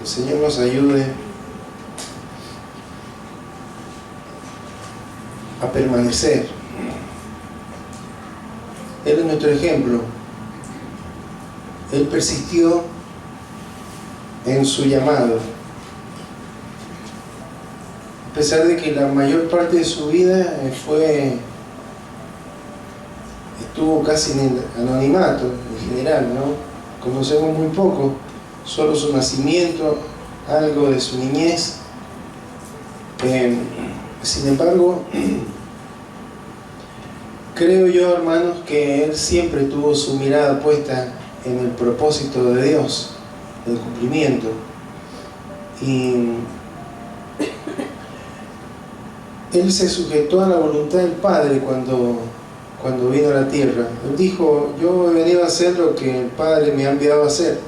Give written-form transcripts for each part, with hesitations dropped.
el Señor nos ayude a permanecer. Él es nuestro ejemplo. Él persistió en su llamado, a pesar de que la mayor parte de su vida estuvo casi en el anonimato en general, ¿no? Conocemos muy poco, solo su nacimiento, algo de su niñez. Sin embargo, creo yo, hermanos, que él siempre tuvo su mirada puesta en el propósito de Dios, en el cumplimiento. Y él se sujetó a la voluntad del Padre cuando vino a la tierra. Él dijo: yo he venido a hacer lo que el Padre me ha enviado a hacer.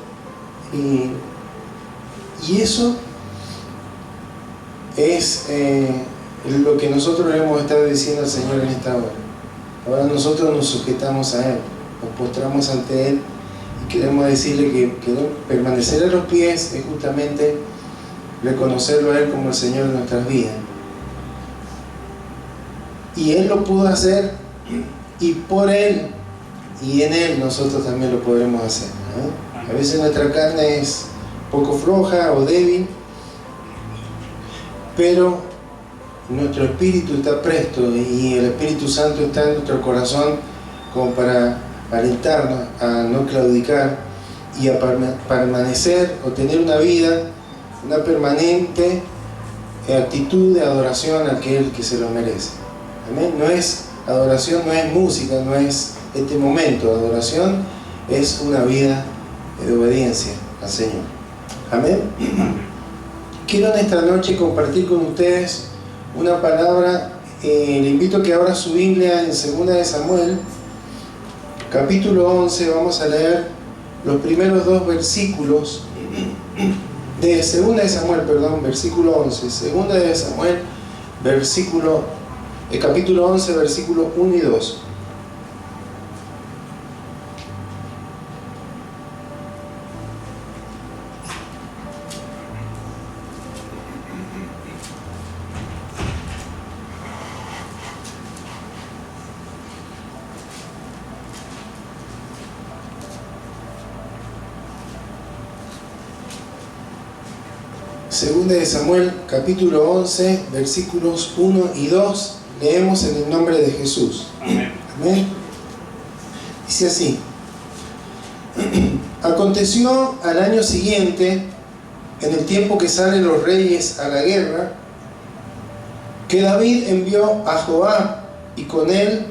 Y eso es lo que nosotros le hemos estado diciendo al Señor en esta hora. Ahora nosotros nos sujetamos a Él, nos postramos ante Él y queremos decirle que permanecer a los pies es justamente reconocerlo a Él como el Señor de nuestras vidas. Y Él lo pudo hacer, y por Él y en Él nosotros también lo podremos hacer, ¿eh? A veces nuestra carne es poco floja o débil, pero nuestro espíritu está presto y el Espíritu Santo está en nuestro corazón como para alentarnos a no claudicar y a permanecer o tener una vida, una permanente actitud de adoración a aquel que se lo merece. Amén. Adoración no es música, no es este momento. Adoración es una vida de obediencia al Señor. Amén. Quiero en esta noche compartir con ustedes una palabra. Le invito a que abra su Biblia en 2 de Samuel, capítulo 11. Vamos a leer los primeros 2 versículos de 2 de Samuel, versículo 11. 2 de Samuel, capítulo 11, versículos 1 y 2. Segunda de Samuel, capítulo 11, versículos 1 y 2, leemos en el nombre de Jesús. Amén. Amén. Dice así: Aconteció al año siguiente, en el tiempo que salen los reyes a la guerra, que David envió a Joab y con él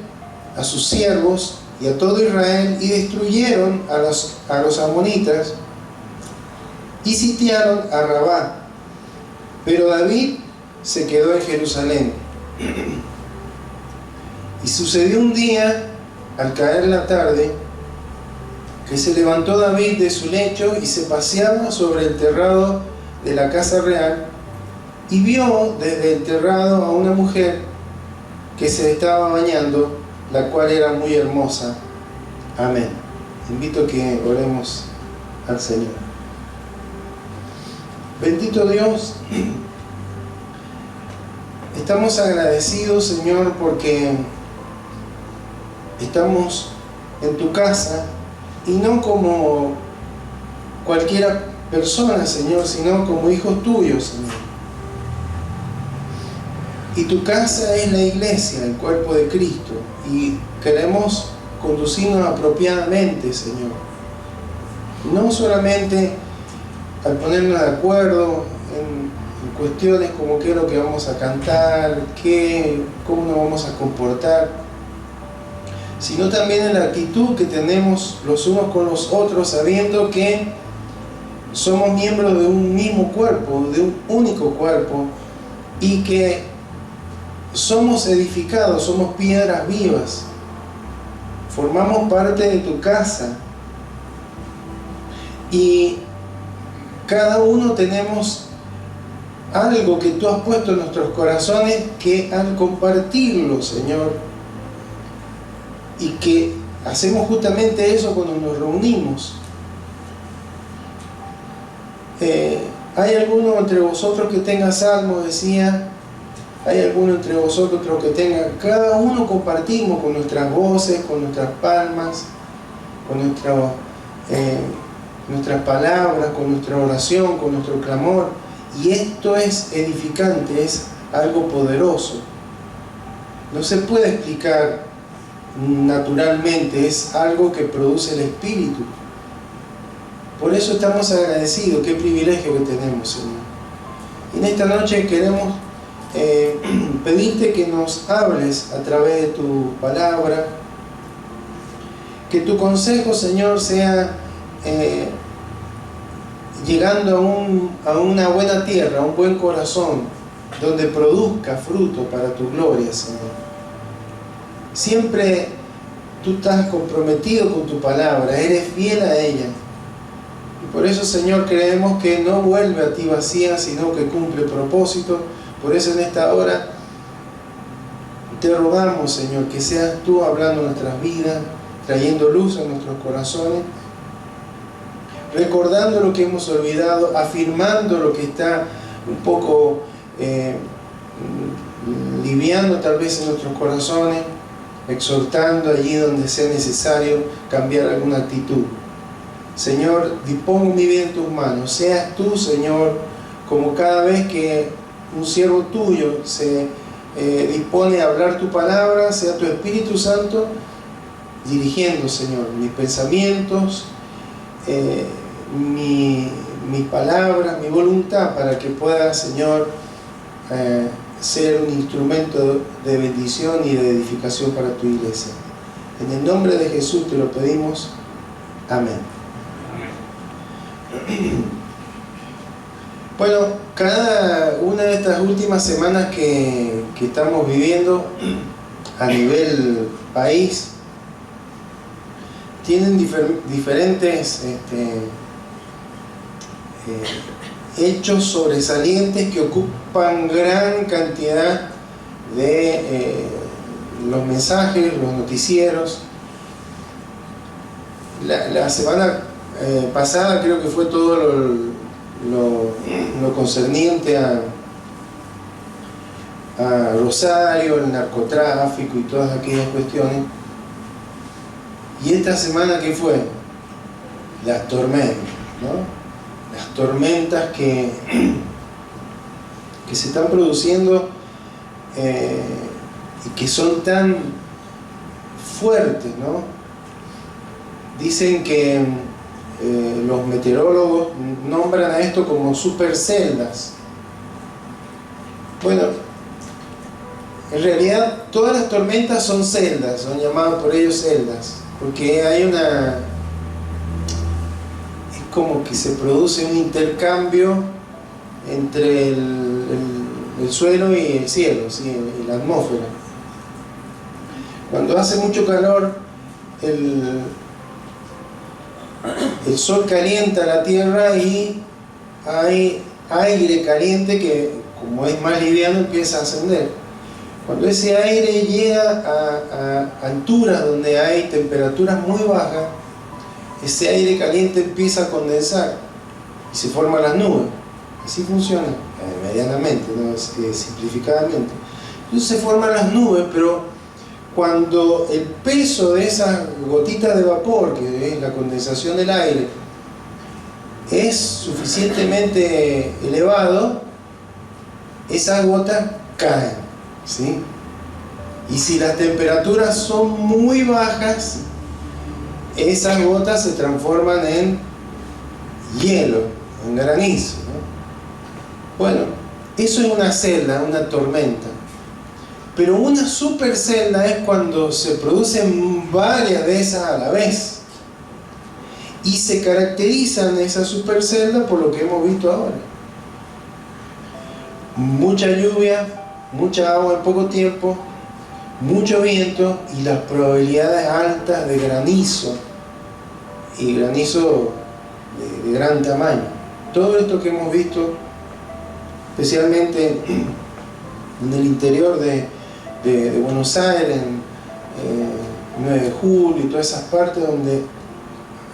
a sus siervos y a todo Israel, y destruyeron a los amonitas y sitiaron a Rabá. Pero David se quedó en Jerusalén. Y sucedió un día, al caer la tarde, que se levantó David de su lecho y se paseaba sobre el terrado de la casa real, y vio desde el terrado a una mujer que se estaba bañando, la cual era muy hermosa. Amén. Invito a que oremos al Señor. Bendito Dios, estamos agradecidos, Señor, porque estamos en tu casa, y no como cualquier persona, Señor, sino como hijos tuyos, Señor. Y tu casa es la iglesia, el cuerpo de Cristo, y queremos conducirnos apropiadamente, Señor. No solamente al ponernos de acuerdo en cuestiones como qué es lo que vamos a cantar, cómo nos vamos a comportar, sino también en la actitud que tenemos los unos con los otros, sabiendo que somos miembros de un mismo cuerpo, de un único cuerpo, y que somos edificados, somos piedras vivas, formamos parte de tu casa, y cada uno tenemos algo que tú has puesto en nuestros corazones, que al compartirlo, Señor, y que hacemos justamente eso cuando nos reunimos, ¿Hay alguno entre vosotros que tenga salmos? Decía. ¿Hay alguno entre vosotros creo que tenga? Cada uno compartimos con nuestras voces, con nuestras palmas, con nuestras palabras, con nuestra oración, con nuestro clamor. Y esto es edificante, es algo poderoso. No se puede explicar naturalmente, es algo que produce el Espíritu. Por eso estamos agradecidos, qué privilegio que tenemos, Señor. Y en esta noche queremos pedirte que nos hables a través de tu palabra, que tu consejo, Señor, sea llegando a una buena tierra, a un buen corazón, donde produzca fruto para tu gloria, Señor. Siempre tú estás comprometido con tu palabra, eres fiel a ella. Y por eso, Señor, creemos que no vuelve a ti vacía, sino que cumple propósito. Por eso en esta hora te rogamos, Señor, que seas tú hablando en nuestras vidas, trayendo luz a nuestros corazones, recordando lo que hemos olvidado, afirmando lo que está un poco liviano tal vez en nuestros corazones, exhortando allí donde sea necesario cambiar alguna actitud. Señor, dispongo mi vida en tus manos. Seas tú, Señor, como cada vez que un siervo tuyo se dispone a hablar tu palabra, sea tu Espíritu Santo dirigiendo, Señor, mis pensamientos, mis palabras, mi voluntad, para que pueda, Señor, ser un instrumento de bendición y de edificación para tu iglesia. En el nombre de Jesús te lo pedimos. Amén. Bueno, cada una de estas últimas semanas que estamos viviendo a nivel país tienen diferentes hechos sobresalientes que ocupan gran cantidad de los mensajes, los noticieros. La semana pasada creo que fue todo lo concerniente a Rosario, el narcotráfico y todas aquellas cuestiones. Y esta semana, ¿qué fue? Las tormentas, ¿no? Las tormentas que se están produciendo y que son tan fuertes, ¿no? Dicen que los meteorólogos nombran a esto como superceldas. Bueno, en realidad todas las tormentas son celdas, son llamadas por ellos celdas, porque hay es como que se produce un intercambio entre el suelo y el cielo, ¿sí? Y la atmósfera. Cuando hace mucho calor, el sol calienta la tierra y hay aire caliente que, como es más liviano, empieza a ascender. Cuando ese aire llega a alturas donde hay temperaturas muy bajas, ese aire caliente empieza a condensar y se forman las nubes. Así funciona, medianamente, ¿no? Simplificadamente. Entonces se forman las nubes, pero cuando el peso de esas gotitas de vapor, que es la condensación del aire, es suficientemente elevado, esas gotas caen, ¿sí? Y si las temperaturas son muy bajas, esas gotas se transforman en hielo, en granizo, ¿no? Bueno, eso es una celda, una tormenta. Pero una supercelda es cuando se producen varias de esas a la vez. Y se caracterizan esas superceldas por lo que hemos visto ahora. Mucha lluvia, mucha agua en poco tiempo, mucho viento y las probabilidades altas de granizo. Y granizo de gran tamaño. Todo esto que hemos visto, especialmente en el interior de Buenos Aires, en 9 de julio y todas esas partes donde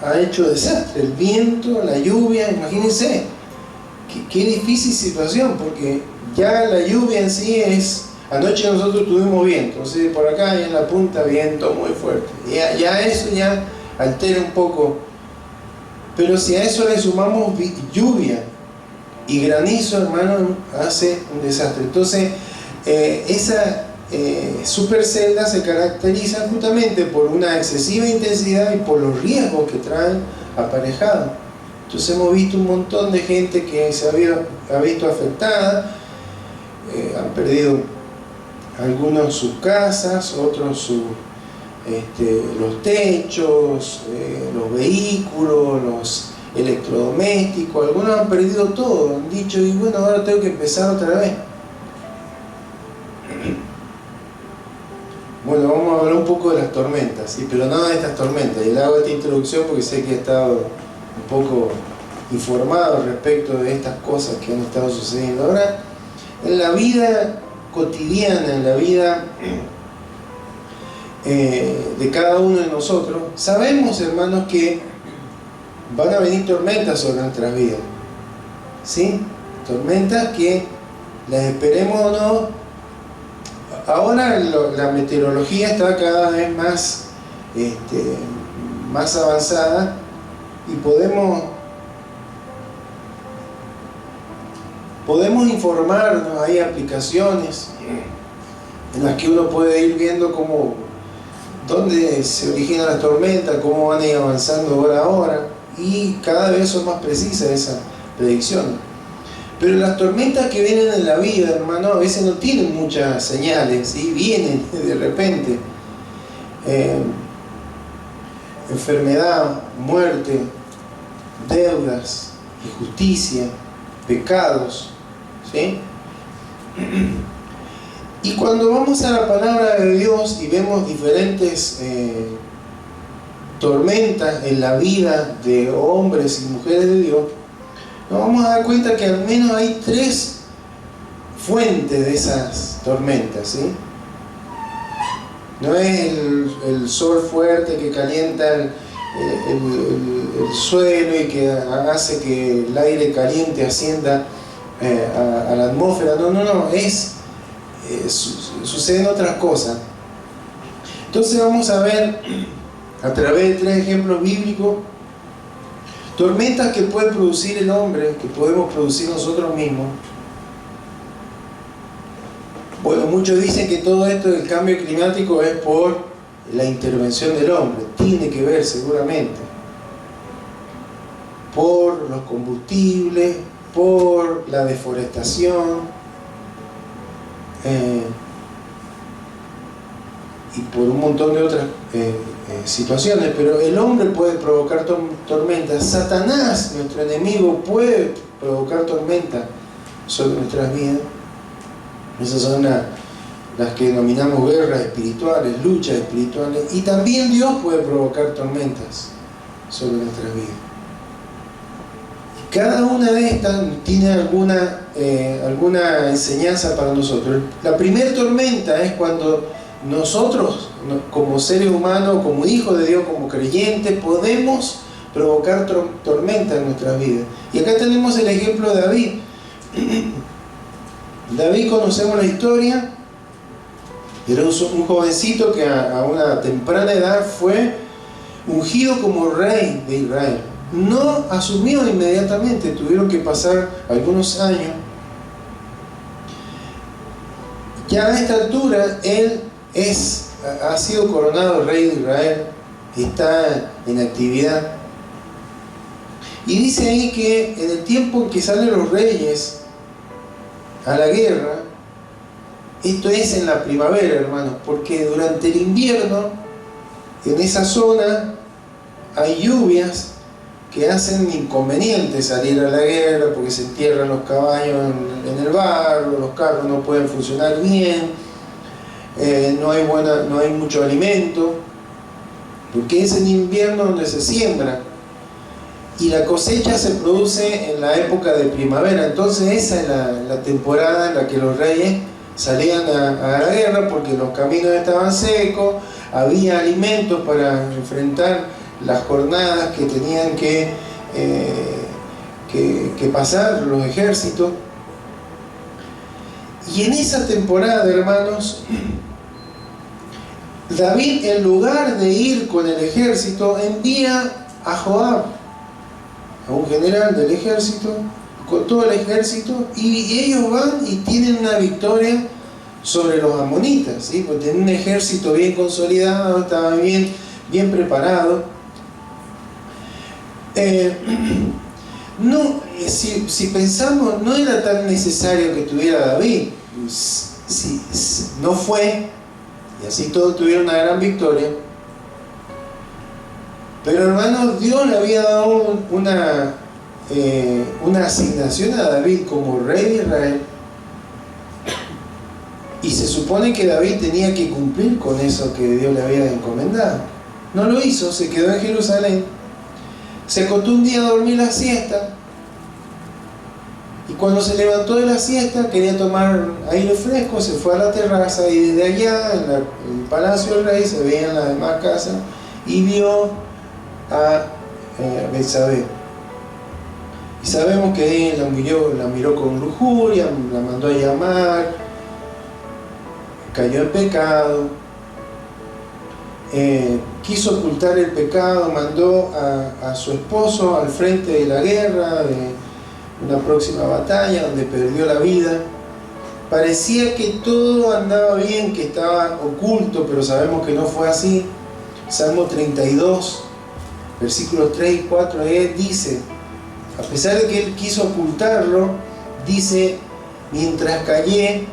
ha hecho desastre, el viento, la lluvia. Imagínense qué difícil situación, porque ya la lluvia en sí es... Anoche nosotros tuvimos viento, entonces por acá y en la punta viento muy fuerte. Ya eso ya altera un poco. Pero si a eso le sumamos lluvia y granizo, hermano, hace un desastre. Entonces, esa supercelda se caracteriza justamente por una excesiva intensidad y por los riesgos que traen aparejados. Entonces hemos visto un montón de gente que se ha visto afectada, han perdido algunos sus casas, otros los techos, los vehículos, los electrodomésticos. Algunos han perdido todo, han dicho, y bueno, ahora tengo que empezar otra vez. Bueno, vamos a hablar un poco de las tormentas, ¿sí? Pero no de estas tormentas. Y le hago esta introducción porque sé que he estado un poco informado respecto de estas cosas que han estado sucediendo. Ahora, en la vida cotidiana, en la vida de cada uno de nosotros, sabemos, hermanos, que van a venir tormentas sobre nuestras vidas, ¿sí? Tormentas que las esperemos o no. Ahora la meteorología está cada vez más avanzada y podemos informarnos. Hay aplicaciones en las que uno puede ir viendo dónde se originan las tormentas, cómo van a ir avanzando hora a hora, y cada vez son más precisas esas predicciones. Pero las tormentas que vienen en la vida, hermano, a veces no tienen muchas señales, ¿sí? Vienen de repente. Enfermedad, muerte, deudas, injusticia, pecados, ¿sí? Y cuando vamos a la palabra de Dios y vemos diferentes tormentas en la vida de hombres y mujeres de Dios, nos vamos a dar cuenta que al menos hay 3 fuentes de esas tormentas, ¿sí? No es el sol fuerte que calienta el suelo y que hace que el aire caliente ascienda a la atmósfera. No, suceden otras cosas. Entonces vamos a ver a través de 3 ejemplos bíblicos tormentas que puede producir el hombre, que podemos producir nosotros mismos. Bueno, muchos dicen que todo esto del cambio climático es por la intervención del hombre. Tiene que ver seguramente por los combustibles, por la deforestación y por un montón de otras situaciones. Pero el hombre puede provocar tormentas. Satanás, nuestro enemigo, puede provocar tormentas sobre nuestras vidas. Esas son las que denominamos guerras espirituales, luchas espirituales. Y también Dios puede provocar tormentas sobre nuestras vidas. Cada una de estas tiene alguna enseñanza para nosotros. La primera tormenta es cuando nosotros, como seres humanos, como hijos de Dios, como creyentes, podemos provocar tormentas en nuestras vidas. Y acá tenemos el ejemplo de David. David, conocemos la historia, era un jovencito que a una temprana edad fue ungido como rey de Israel. No asumió inmediatamente, tuvieron que pasar algunos años. Ya a esta altura él ha sido coronado rey de Israel, está en actividad. Y dice ahí que en el tiempo en que salen los reyes a la guerra, esto es en la primavera, hermanos, porque durante el invierno en esa zona hay lluvias que hacen inconveniente salir a la guerra, porque se entierran los caballos en el barro, los carros no pueden funcionar bien, no hay mucho alimento, porque es en invierno donde se siembra. Y la cosecha se produce en la época de primavera. Entonces esa es la temporada en la que los reyes salían a la guerra, porque los caminos estaban secos, había alimentos para enfrentar las jornadas que tenían que que pasar los ejércitos. Y en esa temporada, hermanos, David, en lugar de ir con el ejército, envía a Joab, a un general del ejército, con todo el ejército, y ellos van y tienen una victoria sobre los amonitas, ¿sí? Porque tenían un ejército bien consolidado, estaba bien preparado. Si pensamos, no era tan necesario que tuviera David. Si no fue, y así todos tuvieron una gran victoria. Pero hermanos, Dios le había dado una asignación a David como rey de Israel, y se supone que David tenía que cumplir con eso que Dios le había encomendado. No lo hizo, se quedó en Jerusalén, se acostó un día a dormir la siesta, y cuando se levantó de la siesta quería tomar aire fresco, se fue a la terraza, y desde allá, en el palacio del rey, se veían las demás casas, y vio a Betsabé. Y sabemos que él la miró con lujuria, la mandó a llamar, cayó en pecado, quiso ocultar el pecado, mandó a su esposo al frente de la guerra, de una próxima batalla donde perdió la vida. Parecía que todo andaba bien, que estaba oculto, pero sabemos que no fue así. Salmo 32, versículos 3 y 4, dice, a pesar de que él quiso ocultarlo, dice, mientras callé,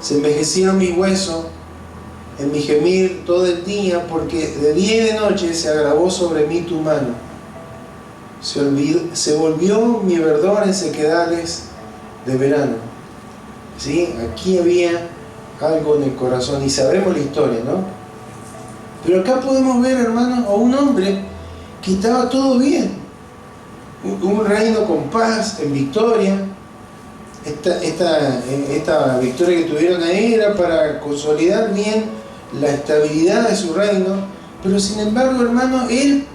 se envejecieron mis huesos en mi gemir todo el día, porque de día y de noche se agravó sobre mí tu mano. Se volvió mi verdor en sequedales de verano. ¿Sí? Aquí había algo en el corazón, y sabemos la historia, ¿no? Pero acá podemos ver, hermanos, a un hombre que estaba todo bien. Un reino con paz, en victoria. Esta victoria que tuvieron ahí era para consolidar bien la estabilidad de su reino, pero sin embargo, hermano, él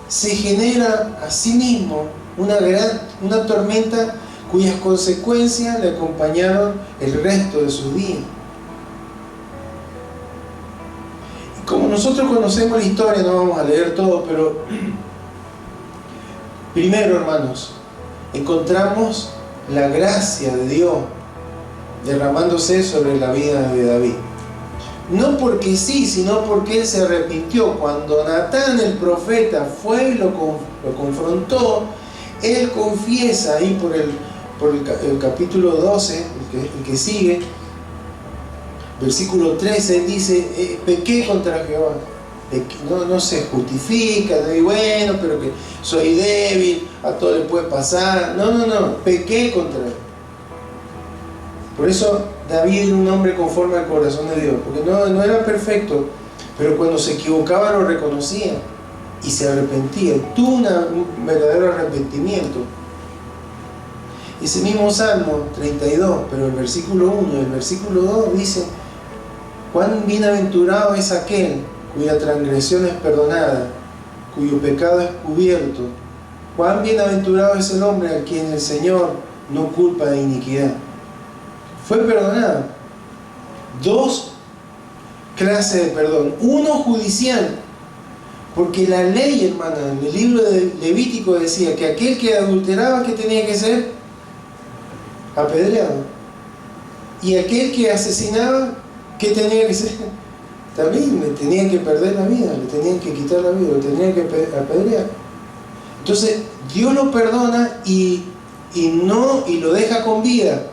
se genera a sí mismo una tormenta cuyas consecuencias le acompañaron el resto de sus días. Y como nosotros conocemos la historia, no vamos a leer todo, pero primero, hermanos, encontramos la gracia de Dios derramándose sobre la vida de David. No porque sí, sino porque él se arrepintió. Cuando Natán el profeta fue y lo confrontó, él confiesa ahí por el capítulo 12, el que sigue, versículo 13, él dice, pequé contra Jehová. No se justifica, no dice, bueno, pero que soy débil, a todo le puede pasar. No, pequé contra él. Por eso David era un hombre conforme al corazón de Dios, porque no era perfecto, pero cuando se equivocaba lo reconocía y se arrepentía, tuvo un verdadero arrepentimiento. Ese mismo Salmo 32, pero el versículo 1 y el versículo 2 dice, cuán bienaventurado es aquel cuya transgresión es perdonada, cuyo pecado es cubierto. Cuán bienaventurado es el hombre a quien el Señor no culpa de iniquidad. Fue perdonado. Dos clases de perdón. Uno judicial, porque la ley, hermana, en el libro de Levítico decía que aquel que adulteraba, ¿qué tenía que ser? Apedreado. Y aquel que asesinaba, ¿qué tenía que ser? También le tenían que perder la vida, le tenían que quitar la vida, le tenían que apedrear. Entonces Dios lo perdona y lo deja con vida.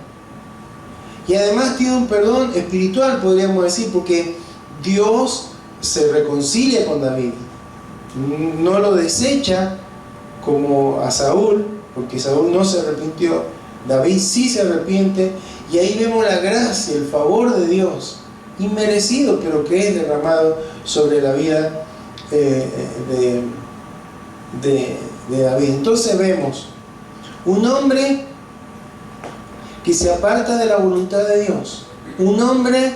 Y además tiene un perdón espiritual, podríamos decir, porque Dios se reconcilia con David. No lo desecha como a Saúl, porque Saúl no se arrepintió. David sí se arrepiente, y ahí vemos la gracia, el favor de Dios, inmerecido, pero que es derramado sobre la vida de David. Entonces vemos un hombre que se aparta de la voluntad de Dios, un hombre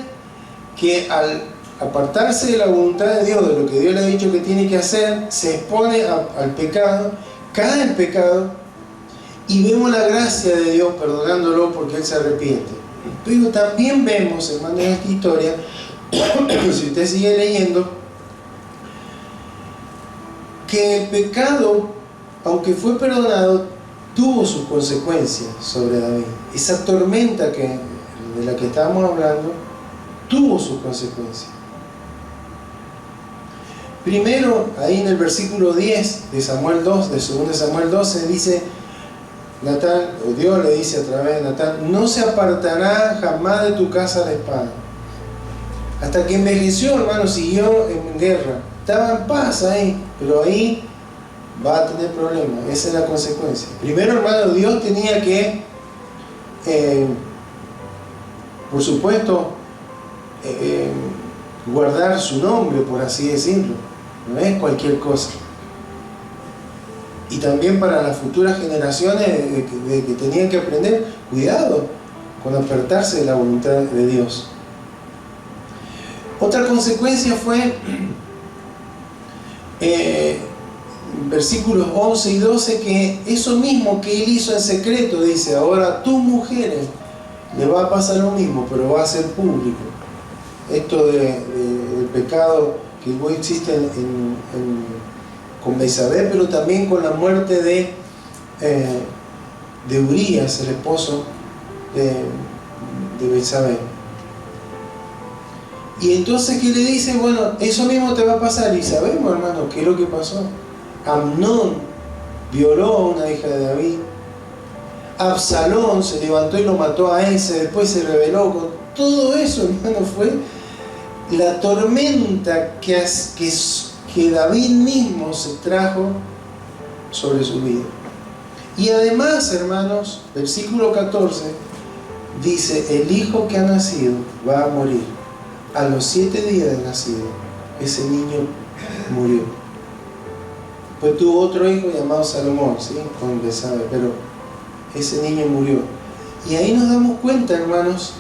que al apartarse de la voluntad de Dios, de lo que Dios le ha dicho que tiene que hacer, se expone al pecado, cae en pecado, Y vemos la gracia de Dios perdonándolo porque él se arrepiente. Pero también vemos, hermano, en esta historia, si usted sigue leyendo, que el pecado, aunque fue perdonado, tuvo sus consecuencias sobre David. Esa tormenta de la que estábamos hablando tuvo sus consecuencias. Primero, ahí en el versículo 10 de Samuel 2, de 2 Samuel 12, dice Natán, o Dios le dice a través de Natán: no se apartará jamás de tu casa la espada. Hasta que envejeció, hermano, siguió en guerra. Estaba en paz ahí, pero ahí va a tener problemas. Esa es la consecuencia. Primero, hermano, Dios tenía que, por supuesto, guardar su nombre, por así decirlo. No es cualquier cosa. Y también para las futuras generaciones que tenían que aprender, cuidado con apartarse de la voluntad de Dios. Otra consecuencia fue versículos 11 y 12, que eso mismo que él hizo en secreto, dice: ahora a tus mujeres le va a pasar lo mismo, pero va a ser público. Esto del pecado que hoy existe con Betsabé, pero también con la muerte de Urías, el esposo de Betsabé. Y entonces, ¿qué le dice? Bueno, eso mismo te va a pasar. Y sabemos, hermano, qué es lo que pasó. Amnón violó a una hija de David. Absalón se levantó y lo mató a ese. Después se rebeló. Con todo eso, hermano, fue la tormenta que David mismo se trajo sobre su vida. Y además, hermanos, versículo 14 dice: el hijo que ha nacido va a morir. A los 7 días de nacido, ese niño murió. Pues tuvo otro hijo llamado Salomón, ¿sí? Con Betsabé, pero ese niño murió. Y ahí nos damos cuenta, hermanos,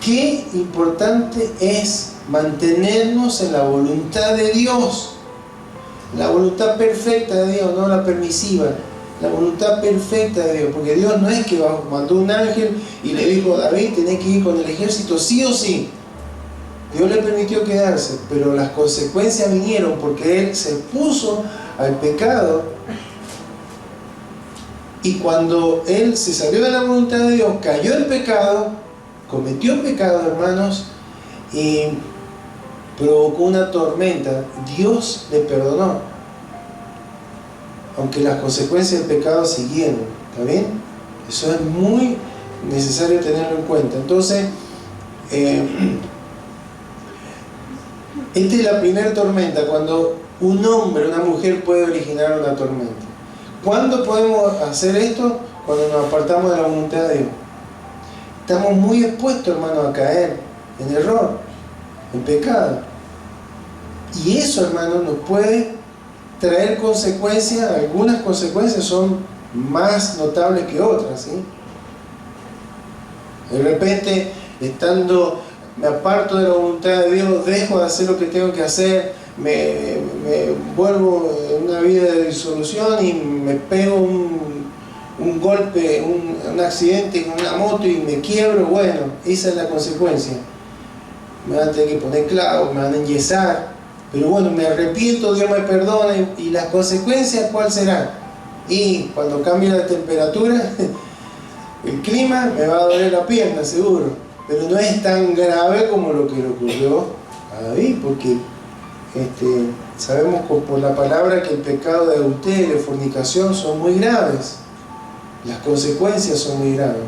qué importante es mantenernos en la voluntad de Dios. La voluntad perfecta de Dios, no la permisiva. La voluntad perfecta de Dios, porque Dios no es que mandó un ángel y le dijo a David: tenés que ir con el ejército sí o sí. Dios le permitió quedarse, pero las consecuencias vinieron porque él se puso al pecado. Y cuando él se salió de la voluntad de Dios, cayó en pecado, cometió pecado, hermanos, y provocó una tormenta. Dios le perdonó, aunque las consecuencias del pecado siguieron. ¿Está bien? Eso es muy necesario tenerlo en cuenta. Entonces, esta es la primera tormenta, cuando un hombre, una mujer puede originar una tormenta. ¿Cuándo podemos hacer esto? Cuando nos apartamos de la voluntad de Dios. Estamos muy expuestos, hermano, a caer en error, en pecado. Y eso, hermano, nos puede traer consecuencias. Algunas consecuencias son más notables que otras, ¿sí? De repente, me aparto de la voluntad de Dios, dejo de hacer lo que tengo que hacer, me vuelvo en una vida de disolución y me pego un golpe, un accidente con una moto y me quiebro. Bueno, esa es la consecuencia. Me van a tener que poner clavos, me van a enyesar. Pero bueno, me arrepiento, Dios me perdona. ¿Y las consecuencias cuál serán? Y cuando cambie la temperatura, el clima, me va a doler la pierna, seguro. Pero no es tan grave como lo que le ocurrió a David, porque sabemos por la palabra que el pecado de adulterio, de fornicación, son muy graves. Las consecuencias son muy graves.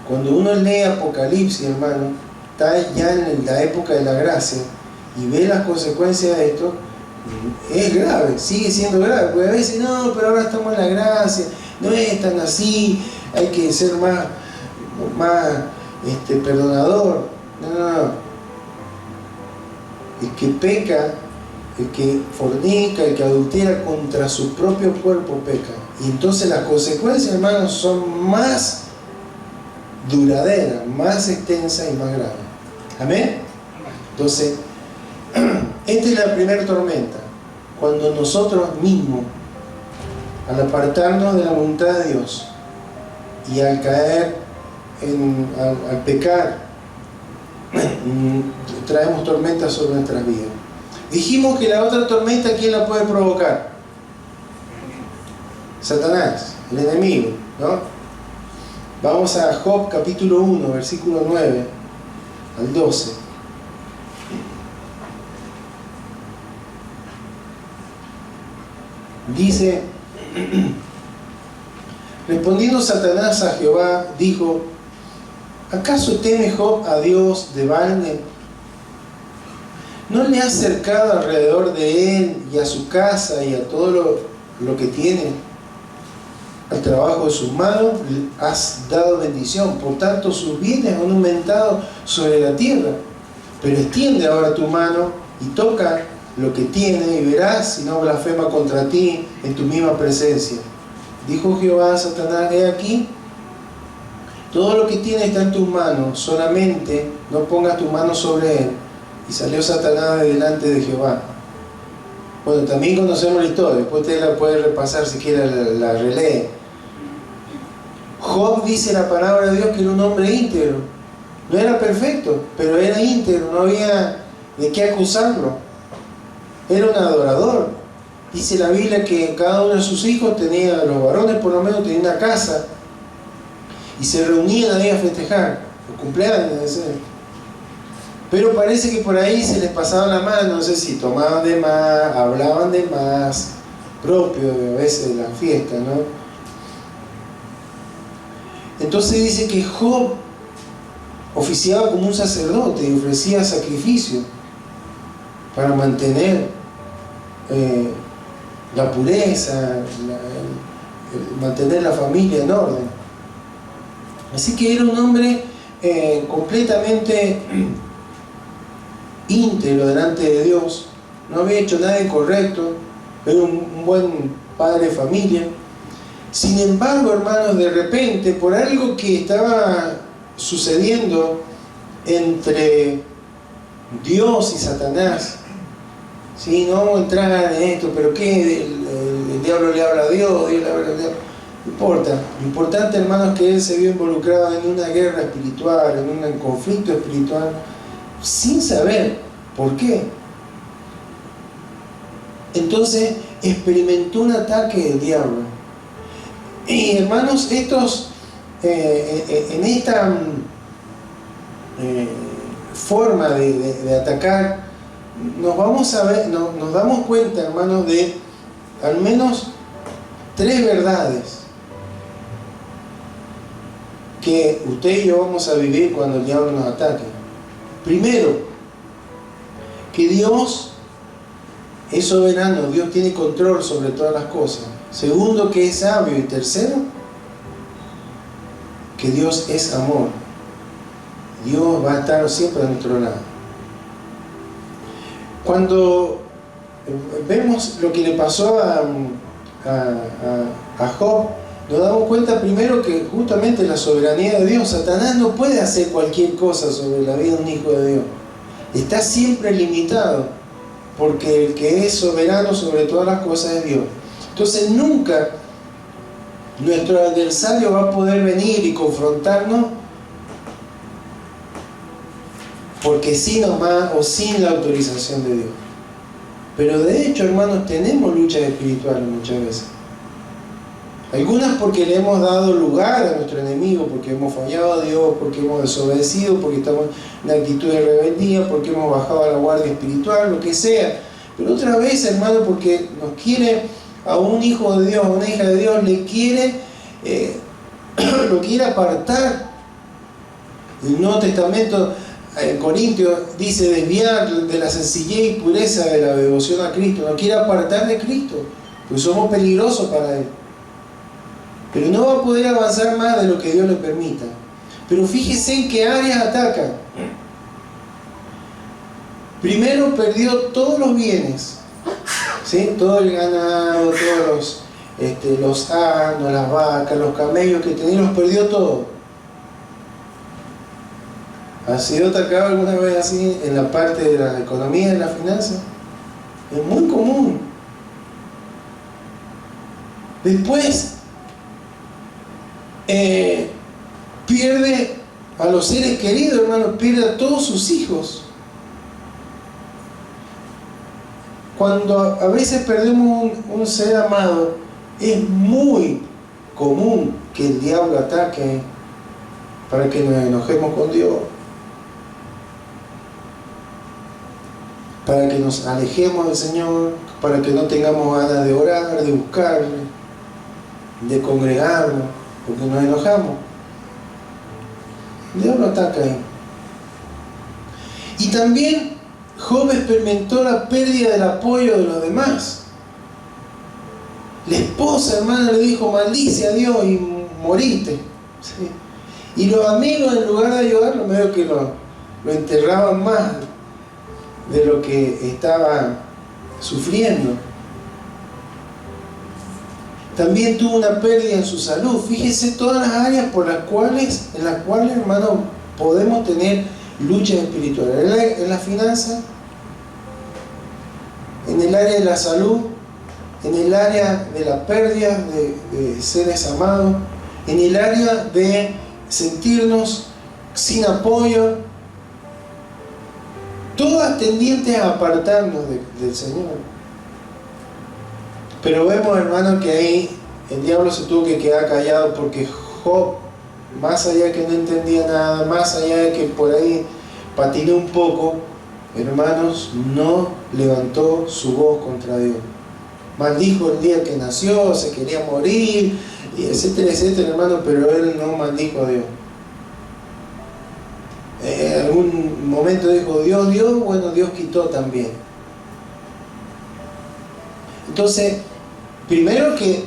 Cuando uno lee Apocalipsis, hermano, está ya en la época de la gracia, y ve las consecuencias de esto, es grave, sigue siendo grave, porque a veces no, pero ahora estamos en la gracia, no es tan así, hay que ser más perdonador. No. El que peca, el que fornica, el que adultera contra su propio cuerpo peca. Y entonces las consecuencias, hermanos, son más duraderas, más extensas y más graves. ¿Amén? Entonces, esta es la primera tormenta, cuando nosotros mismos al apartarnos de la voluntad de Dios y al caer, al pecar, traemos tormentas sobre nuestras vidas. Dijimos que la otra tormenta, ¿quién la puede provocar? Satanás, el enemigo, ¿no? Vamos a Job capítulo 1, versículo 9 al 12. Dice: respondiendo Satanás a Jehová, dijo: ¿acaso teme Job a Dios de balde? ¿No le has cercado alrededor de él y a su casa y a todo lo que tiene? Al trabajo de sus manos has dado bendición, por tanto sus bienes han aumentado sobre la tierra. Pero extiende ahora tu mano y toca lo que tiene, y verás si no blasfema contra ti en tu misma presencia. Dijo Jehová a Satanás: he aquí, todo lo que tiene está en tus manos, solamente no pongas tu mano sobre él. Y salió Satanás de delante de Jehová. Bueno, también conocemos la historia, después usted la puede repasar si quiere, la relee. Job, dice la palabra de Dios, que era un hombre íntegro. No era perfecto, pero era íntegro, no había de qué acusarlo. Era un adorador. Dice la Biblia que cada uno de sus hijos tenía, los varones por lo menos, tenían una casa y se reunían ahí a festejar los cumpleaños de ese. Pero parece que por ahí se les pasaba la mano, no sé si tomaban de más, hablaban de más, propio a veces de la fiesta, ¿no? Entonces dice que Job oficiaba como un sacerdote y ofrecía sacrificio para mantener la pureza, mantener la familia en orden. Así que era un hombre completamente íntegro delante de Dios, no había hecho nada incorrecto, era un buen padre de familia. Sin embargo, hermanos, de repente, por algo que estaba sucediendo entre Dios y Satanás, ¿sí? No vamos a entrar en esto, pero ¿qué? El diablo le habla a Dios, Dios le habla a Dios. No importa. Lo importante, hermanos, es que él se vio involucrado en una guerra espiritual, en un conflicto espiritual, sin saber por qué. Entonces experimentó un ataque del diablo. Y hermanos, estos en esta forma de atacar, nos damos cuenta, hermanos, de al menos 3 verdades que usted y yo vamos a vivir cuando el diablo nos ataque. Primero, que Dios es soberano, Dios tiene control sobre todas las cosas. Segundo, que es sabio. Y tercero, que Dios es amor. Dios va a estar siempre a nuestro lado. Cuando vemos lo que le pasó a Job, nos damos cuenta primero que justamente la soberanía de Dios, Satanás no puede hacer cualquier cosa sobre la vida de un hijo de Dios. Está siempre limitado, porque el que es soberano sobre todas las cosas es Dios. Entonces nunca nuestro adversario va a poder venir y confrontarnos porque sí nomás o sin la autorización de Dios. Pero de hecho, hermanos, tenemos luchas espirituales muchas veces. Algunas porque le hemos dado lugar a nuestro enemigo, porque hemos fallado a Dios, porque hemos desobedecido, porque estamos en una actitud de rebeldía, porque hemos bajado a la guardia espiritual, lo que sea. Pero otra vez, hermano, porque nos quiere, a un hijo de Dios, a una hija de Dios, le quiere, lo quiere apartar. El Nuevo Testamento, en Corintios, dice desviar de la sencillez y pureza de la devoción a Cristo. Nos quiere apartar de Cristo, pues somos peligrosos para Él. Pero no va a poder avanzar más de lo que Dios le permita. Pero fíjese en qué áreas ataca. Primero, perdió todos los bienes, ¿sí? Todo el ganado, todos los asnos, las vacas, los camellos que tenía, los perdió todo. ¿Ha sido atacado alguna vez así en la parte de la economía, en la finanza? Es muy común. Después pierde a los seres queridos, hermano, pierde a todos sus hijos. Cuando a veces perdemos un ser amado, es muy común que el diablo ataque para que nos enojemos con Dios, para que nos alejemos del Señor, para que no tengamos ganas de orar, de buscarle, de congregarnos, porque nos enojamos. El diablo ataca ahí. Y también Job experimentó la pérdida del apoyo de los demás. La esposa, hermana, le dijo: maldice a Dios y morite. ¿Sí? Y los amigos, en lugar de ayudarlo, medio que lo enterraban más de lo que estaba sufriendo. También tuvo una pérdida en su salud. Fíjese todas las áreas en las cuales, hermano, podemos tener luchas espirituales. En la finanza, en el área de la salud, en el área de la pérdida de seres amados, en el área de sentirnos sin apoyo, todas tendientes a apartarnos del Señor. Pero vemos, hermano, que ahí el diablo se tuvo que quedar callado, porque Job, más allá de que no entendía nada, más allá de que por ahí patinó un poco, hermanos, no levantó su voz contra Dios. Maldijo el día que nació, se quería morir, y etcétera, etcétera, hermano, pero él no maldijo a Dios. En algún momento dijo: Dios dio, bueno, Dios quitó también. Entonces, primero que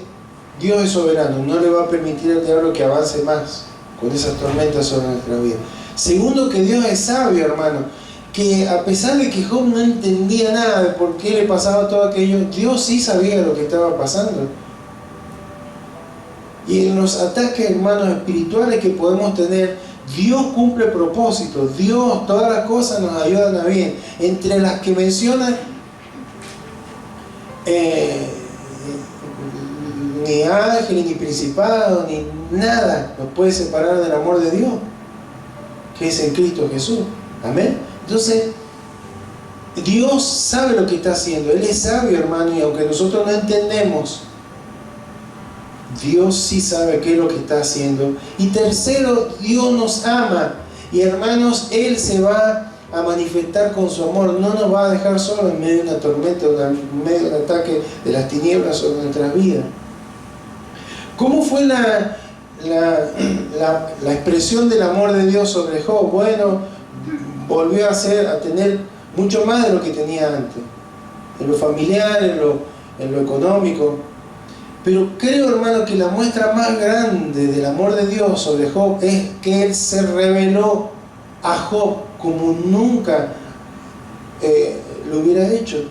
Dios es soberano, no le va a permitir al diablo que avance más con esas tormentas sobre nuestra vida. Segundo, que Dios es sabio, hermano, que a pesar de que Job no entendía nada de por qué le pasaba todo aquello, Dios sí sabía lo que estaba pasando. Y en los ataques, hermanos, espirituales que podemos tener, Dios cumple propósitos. Dios, todas las cosas nos ayudan a bien. Entre las que menciona, ni ángel, ni principado, ni nada nos puede separar del amor de Dios, que es en Cristo Jesús. Amén. Entonces, Dios sabe lo que está haciendo. Él es sabio, hermano, y aunque nosotros no entendemos, Dios sí sabe qué es lo que está haciendo. Y tercero, Dios nos ama. Y hermanos, Él se va a manifestar con su amor. No nos va a dejar solos en medio de una tormenta, en medio de un ataque de las tinieblas sobre nuestras vidas. ¿Cómo fue la expresión del amor de Dios sobre Job? Bueno, volvió a tener mucho más de lo que tenía antes, en lo familiar, en lo económico. Pero creo, hermano, que la muestra más grande del amor de Dios sobre Job es que Él se reveló a Job como nunca lo hubiera hecho,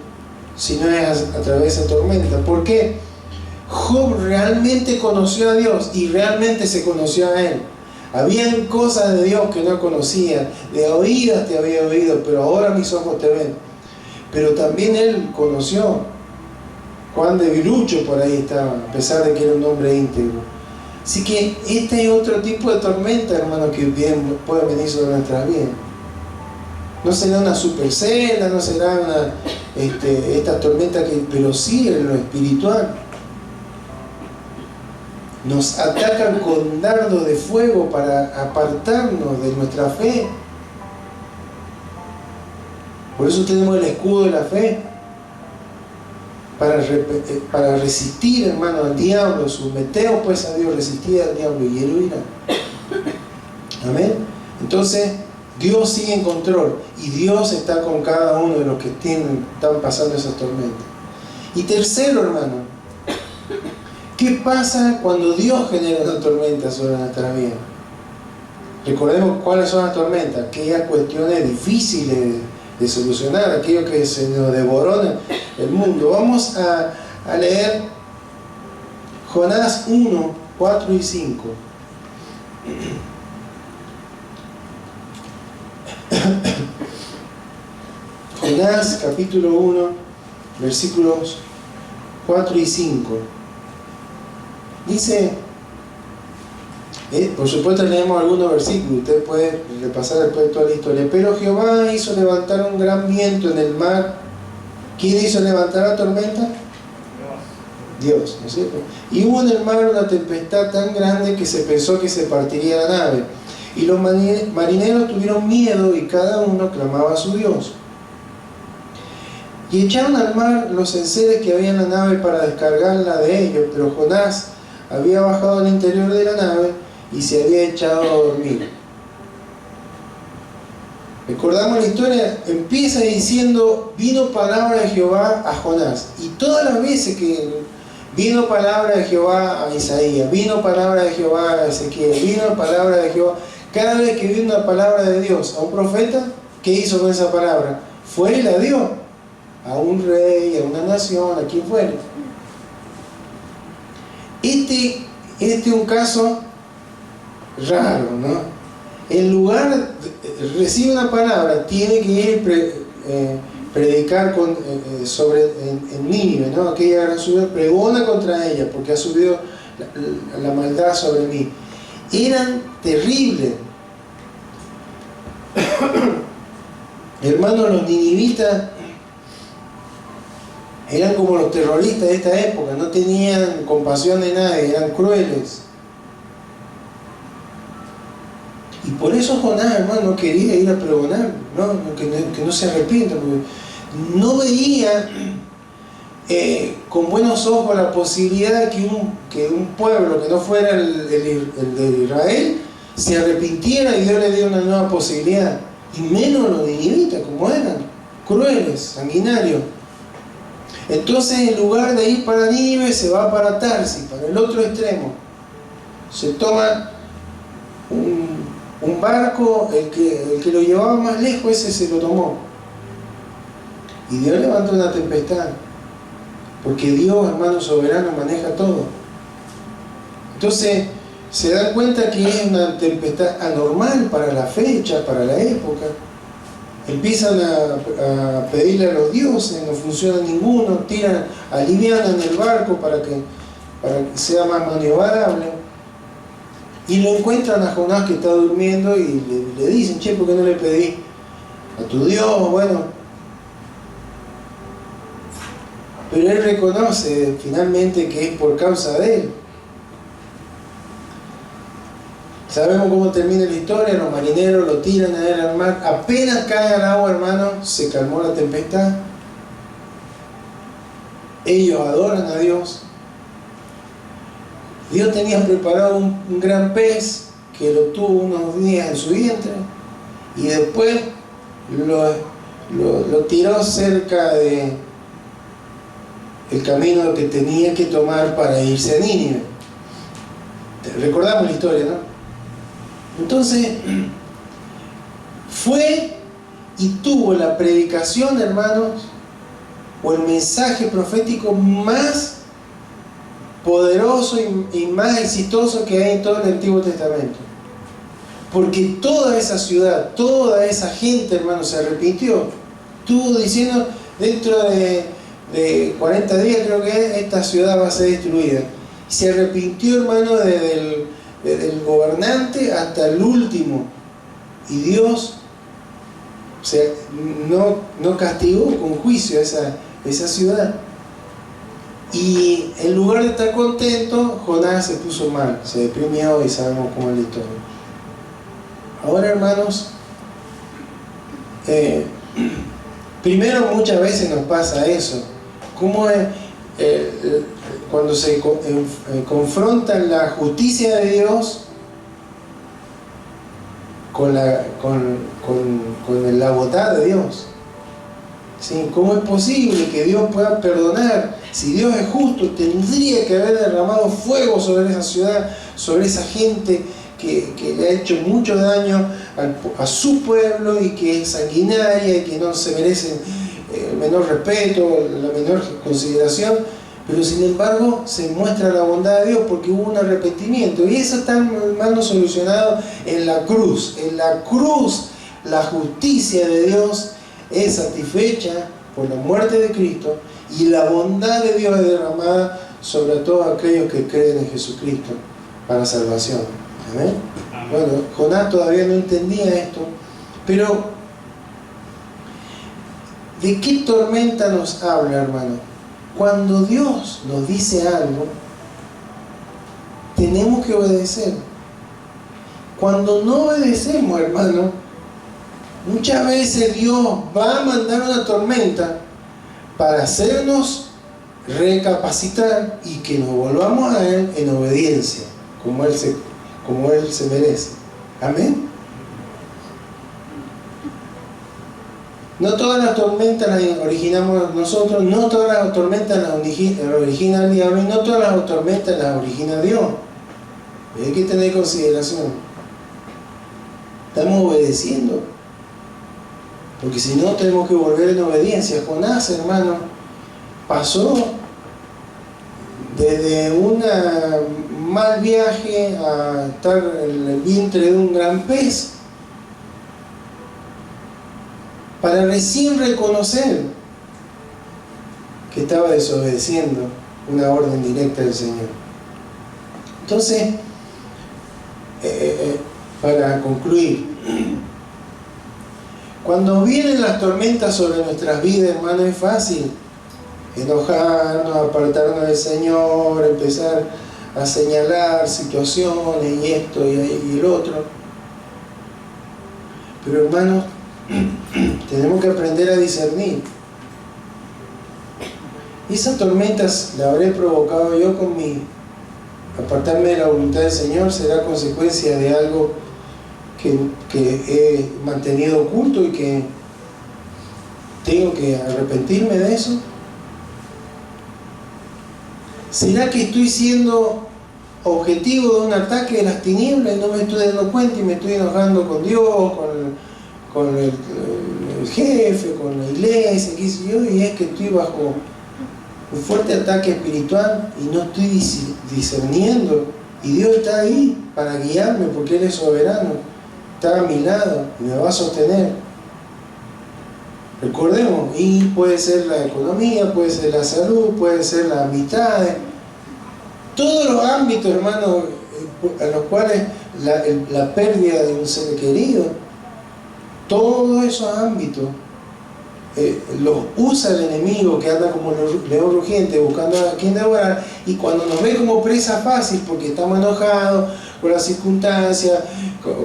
si no es a través de esa tormenta. ¿Por qué? Job realmente conoció a Dios y realmente se conoció a Él. Habían cosas de Dios que no conocía, de oídas te había oído, pero ahora mis ojos te ven. Pero también él conoció. Juan de Virucho por ahí estaba, a pesar de que era un hombre íntegro. Así que este es otro tipo de tormenta, hermano, que puede venir sobre nuestras vidas. No será una supercena, no será esta tormenta, pero sí en lo espiritual. Nos atacan con dardos de fuego para apartarnos de nuestra fe. Por eso tenemos el escudo de la fe, para resistir, hermano, al diablo. Someteos pues a Dios, resistid al diablo y él huirá. Amén. Entonces Dios sigue en control y Dios está con cada uno de los que están pasando esas tormentas. Y tercero, hermano, ¿qué pasa cuando Dios genera una tormenta sobre nuestra vida? Recordemos cuáles son las tormentas, aquellas cuestiones difíciles de solucionar, aquello que se nos devoró el mundo. Vamos a leer Jonás 1, 4 y 5. Jonás capítulo 1, versículos 4 y 5. Dice, por supuesto leemos algunos versículos, usted puede repasar después toda la historia. Pero Jehová hizo levantar un gran viento en el mar. ¿Quién hizo levantar la tormenta? Dios, ¿no es cierto? Y hubo en el mar una tempestad tan grande que se pensó que se partiría la nave. Y los marineros tuvieron miedo y cada uno clamaba a su Dios. Y echaron al mar los enseres que había en la nave para descargarla de ellos, pero Jonás había bajado al interior de la nave y se había echado a dormir. Recordamos la historia, empieza diciendo, vino palabra de Jehová a Jonás. Y todas las veces que vino palabra de Jehová a Isaías, vino palabra de Jehová a Ezequiel, vino palabra de Jehová, cada vez que vino una palabra de Dios a un profeta, ¿qué hizo con esa palabra? Fue y la dio a un rey, a una nación, a quien fuere. Este es un caso raro, ¿no? En lugar de recibir una palabra, tiene que ir predicar en Nínive, ¿no? Aquella gran ciudad, pregona contra ella, porque ha subido la maldad sobre mí. Eran terribles. Hermanos, los ninivitas eran como los terroristas de esta época, no tenían compasión de nadie, eran crueles. Y por eso Jonás, hermano, no quería ir a pregonar, ¿no? Que no se arrepienta, porque no veía con buenos ojos la posibilidad de que un pueblo que no fuera el de Israel se arrepintiera y Dios le diera una nueva posibilidad. Y menos los ninivitas, como eran, crueles, sanguinarios. Entonces, en lugar de ir para Nínive, se va para Tarsis, para el otro extremo. Se toma un barco, el que lo llevaba más lejos, ese se lo tomó. Y Dios levantó una tempestad. Porque Dios, hermano soberano, maneja todo. Entonces, se dan cuenta que es una tempestad anormal para la fecha, para la época. Empiezan a pedirle a los dioses, no funciona ninguno, alivianan el barco para que sea más maniobrable. Y lo encuentran a Jonás que está durmiendo y le dicen, che, ¿por qué no le pedí a tu Dios? Bueno, pero él reconoce finalmente que es por causa de él. Sabemos cómo termina la historia, los marineros lo tiran a él al mar, apenas cae al agua, hermano, se calmó la tempestad. Ellos adoran a Dios. Dios tenía preparado un gran pez que lo tuvo unos días en su vientre y después lo tiró cerca de el camino que tenía que tomar para irse a Nínive. Recordamos la historia, ¿no? Entonces, fue y tuvo la predicación, hermanos, o el mensaje profético más poderoso y más exitoso que hay en todo el Antiguo Testamento. Porque toda esa ciudad, toda esa gente, hermanos, se arrepintió. Estuvo diciendo, dentro de 40 días creo que esta ciudad va a ser destruida. Se arrepintió, hermano, desde el gobernante hasta el último. Y Dios no castigó con juicio a esa ciudad. Y en lugar de estar contento, Jonás se puso mal, se deprimió y sabemos cómo es la historia. Ahora, hermanos, primero muchas veces nos pasa eso. ¿Cómo es cuando se confronta la justicia de Dios con la bondad de Dios? ¿Sí? ¿Cómo es posible que Dios pueda perdonar? Si Dios es justo, tendría que haber derramado fuego sobre esa ciudad, sobre esa gente que le ha hecho mucho daño a su pueblo y que es sanguinaria y que no se merecen el menor respeto, la menor consideración. Pero sin embargo se muestra la bondad de Dios porque hubo un arrepentimiento. Y eso está, hermano, solucionado en la cruz. En la cruz la justicia de Dios es satisfecha por la muerte de Cristo y la bondad de Dios es derramada sobre todo aquellos que creen en Jesucristo para salvación. ¿Amén? Bueno, Jonás todavía no entendía esto, pero ¿de qué tormenta nos habla, hermano? Cuando Dios nos dice algo, tenemos que obedecer. Cuando no obedecemos, hermano, muchas veces Dios va a mandar una tormenta para hacernos recapacitar y que nos volvamos a Él en obediencia, como Él se merece. Amén. No todas las tormentas las originamos nosotros, no todas las tormentas las origina el diablo y no todas las tormentas las origina Dios. Hay que tener consideración. Estamos obedeciendo, porque si no tenemos que volver en obediencia. Jonás, hermano, pasó desde un mal viaje a estar en el vientre de un gran pez, para recién reconocer que estaba desobedeciendo una orden directa del Señor. Entonces, para concluir, cuando vienen las tormentas sobre nuestras vidas, hermano, es fácil enojarnos, apartarnos del Señor, empezar a señalar situaciones y esto y el otro. Pero, hermanos, tenemos que aprender a discernir. Esas tormentas las habré provocado yo con mi apartarme de la voluntad del Señor, será consecuencia de algo que he mantenido oculto y que tengo que arrepentirme de eso. ¿Será que estoy siendo objetivo de un ataque de las tinieblas y no me estoy dando cuenta y me estoy enojando con Dios, con el jefe, con la iglesia, qué sé yo, y es que estoy bajo un fuerte ataque espiritual y no estoy discerniendo, y Dios está ahí para guiarme porque Él es soberano, está a mi lado y me va a sostener? Recordemos, y puede ser la economía, puede ser la salud, puede ser las amistades, todos los ámbitos, hermanos, a los cuales la pérdida de un ser querido, todos esos ámbitos los usa el enemigo, que anda como león rugiente buscando a quien devorar, y cuando nos ve como presa fácil porque estamos enojados con las circunstancias,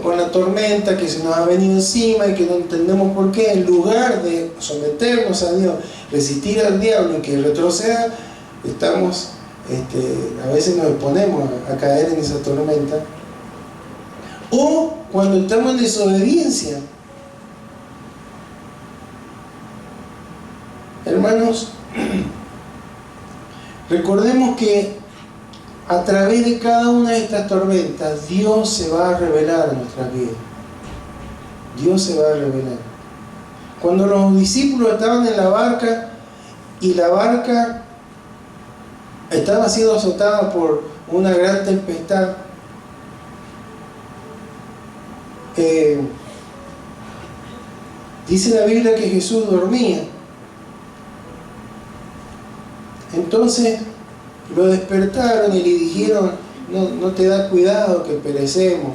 con la tormenta que se nos ha venido encima y que no entendemos por qué, en lugar de someternos a Dios, resistir al diablo y que retroceda, estamos a veces nos exponemos a caer en esa tormenta. O cuando estamos en desobediencia. Hermanos, recordemos que a través de cada una de estas tormentas Dios se va a revelar en nuestras vidas. Dios se va a revelar. Cuando los discípulos estaban en la barca y la barca estaba siendo azotada por una gran tempestad, dice la Biblia que Jesús dormía. Entonces lo despertaron y le dijeron: no te da cuidado que perecemos.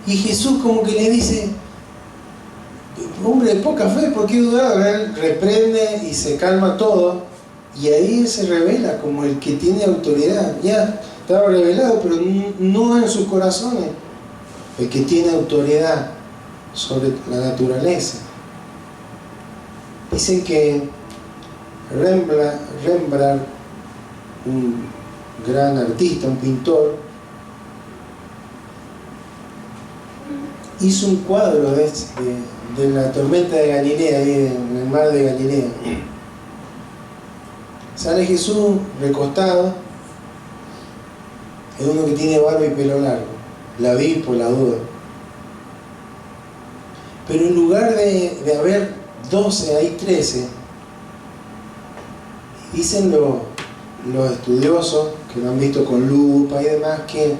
Y Jesús como que le dice: hombre de poca fe, ¿por qué dudar? Él reprende y se calma todo, y ahí Él se revela como el que tiene autoridad. Ya estaba revelado, pero no en sus corazones, el que tiene autoridad sobre la naturaleza. Dicen que Rembrandt, un gran artista, un pintor, hizo un cuadro de la tormenta de Galilea, ahí en el mar de Galilea. Sale Jesús recostado, es uno que tiene barba y pelo largo. La vi por la duda. Pero en lugar de haber 12, hay 13. Dicen los estudiosos que lo han visto con lupa y demás, que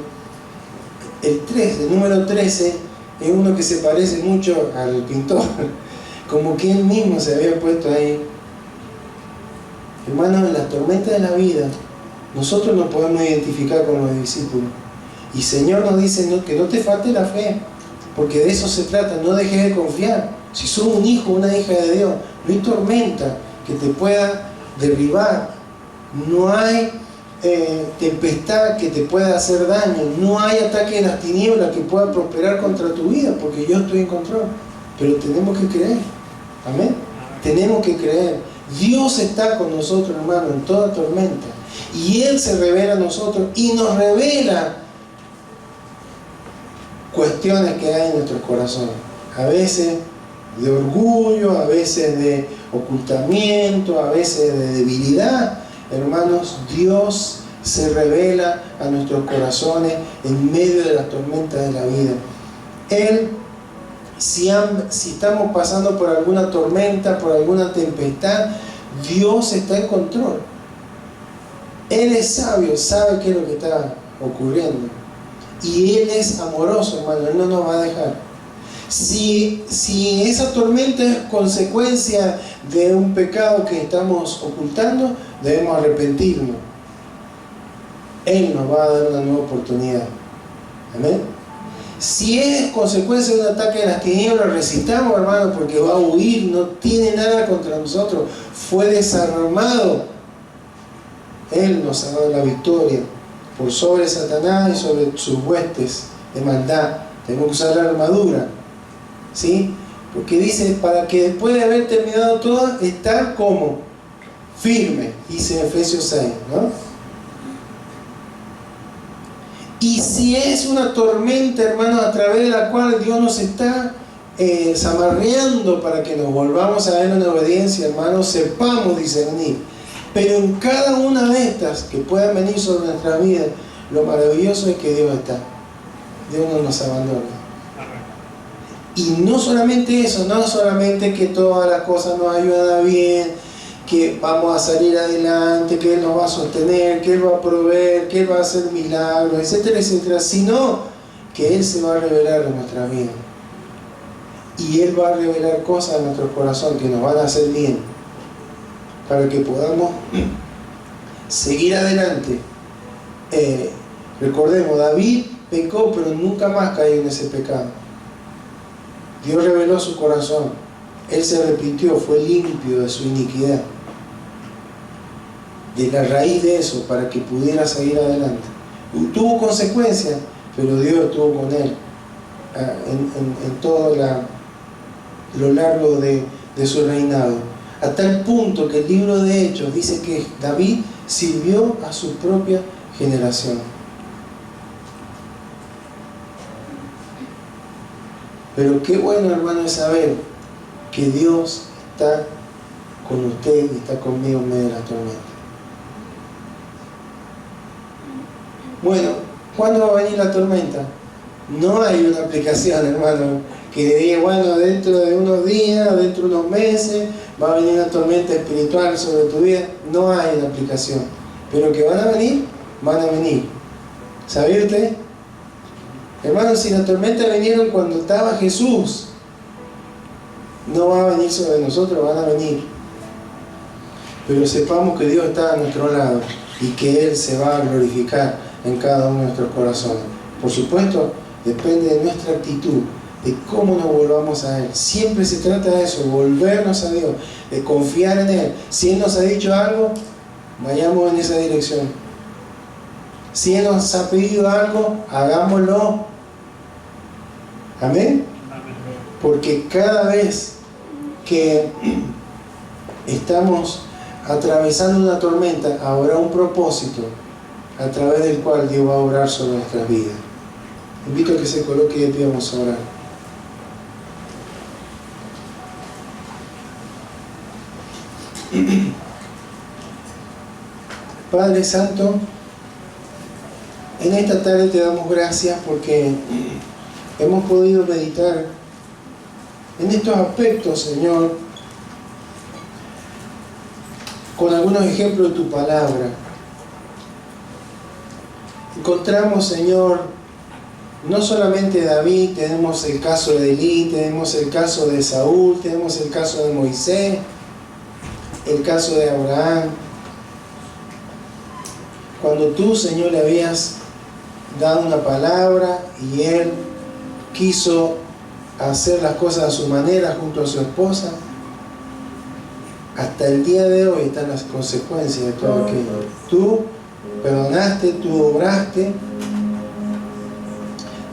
el número 13 es uno que se parece mucho al pintor, como que Él mismo se había puesto ahí. Hermanos, en las tormentas de la vida, nosotros nos podemos identificar con los discípulos. Y el Señor nos dice que no te falte la fe, porque de eso se trata, no dejes de confiar. Si sos un hijo o una hija de Dios, no hay tormenta que te pueda derribar, no hay tempestad que te pueda hacer daño, no hay ataque de las tinieblas que pueda prosperar contra tu vida, porque yo estoy en control. Pero tenemos que creer, amén, tenemos que creer. Dios está con nosotros, hermano, en toda tormenta, y Él se revela a nosotros y nos revela cuestiones que hay en nuestros corazones, a veces de orgullo, a veces de ocultamiento, a veces de debilidad. Hermanos, Dios se revela a nuestros corazones en medio de las tormentas de la vida. Él, si estamos pasando por alguna tormenta, por alguna tempestad, Dios está en control. Él es sabio, sabe qué es lo que está ocurriendo. Y Él es amoroso, hermano, Él no nos va a dejar. Si esa tormenta es consecuencia de un pecado que estamos ocultando, debemos arrepentirnos. Él nos va a dar una nueva oportunidad. Amén. Si es consecuencia de un ataque de las tinieblas, resistamos, hermano, porque va a huir, no tiene nada contra nosotros, fue desarmado. Él nos ha dado la victoria por sobre Satanás y sobre sus huestes de maldad. Tenemos que usar la armadura, ¿sí? Porque dice, para que después de haber terminado todo, estar como firme, dice en Efesios 6, ¿no? Y si es una tormenta, hermanos, a través de la cual Dios nos está zamarreando para que nos volvamos a Él en obediencia, hermanos, sepamos discernir. Pero en cada una de estas que puedan venir sobre nuestra vida, lo maravilloso es que Dios está. Dios no nos abandona. Y no solamente eso, no solamente que todas las cosas nos ayudan bien, que vamos a salir adelante, que Él nos va a sostener, que Él va a proveer, que Él va a hacer milagros, etcétera, etcétera, sino que Él se va a revelar en nuestra vida. Y Él va a revelar cosas en nuestro corazón que nos van a hacer bien, para que podamos seguir adelante. Recordemos, David pecó, pero nunca más cayó en ese pecado. Dios reveló su corazón, Él se arrepintió, fue limpio de su iniquidad, de la raíz de eso, para que pudiera seguir adelante. Tuvo consecuencias, pero Dios estuvo con él en todo lo largo de su reinado, a tal punto que el libro de Hechos dice que David sirvió a su propia generación. Pero qué bueno, hermano, es saber que Dios está con usted y está conmigo en medio de la tormenta. Bueno, ¿cuándo va a venir la tormenta? No hay una aplicación, hermano, que le diga, bueno, dentro de unos días, dentro de unos meses, va a venir una tormenta espiritual sobre tu vida. No hay una aplicación. Pero que van a venir, van a venir. ¿Sabía usted? Hermano, si las tormentas vinieron cuando estaba Jesús, no va a venir sobre nosotros, van a venir. Pero sepamos que Dios está a nuestro lado y que Él se va a glorificar en cada uno de nuestros corazones. Por supuesto, depende de nuestra actitud, de cómo nos volvamos a Él. Siempre se trata de eso, volvernos a Dios, de confiar en Él. Si Él nos ha dicho algo, vayamos en esa dirección. Si Él nos ha pedido algo, hagámoslo. Amén. Porque cada vez que estamos atravesando una tormenta, habrá un propósito a través del cual Dios va a obrar sobre nuestras vidas. Invito a que se coloque y de pie, vamos a orar. Padre Santo, en esta tarde te damos gracias porque hemos podido meditar en estos aspectos, Señor, con algunos ejemplos de tu palabra. Encontramos, Señor, no solamente David, tenemos el caso de Elí, tenemos el caso de Saúl, tenemos el caso de Moisés, el caso de Abraham. Cuando tú, Señor, le habías dado una palabra y él quiso hacer las cosas a su manera junto a su esposa, hasta el día de hoy están las consecuencias de todo aquello. Tú perdonaste, tú obraste.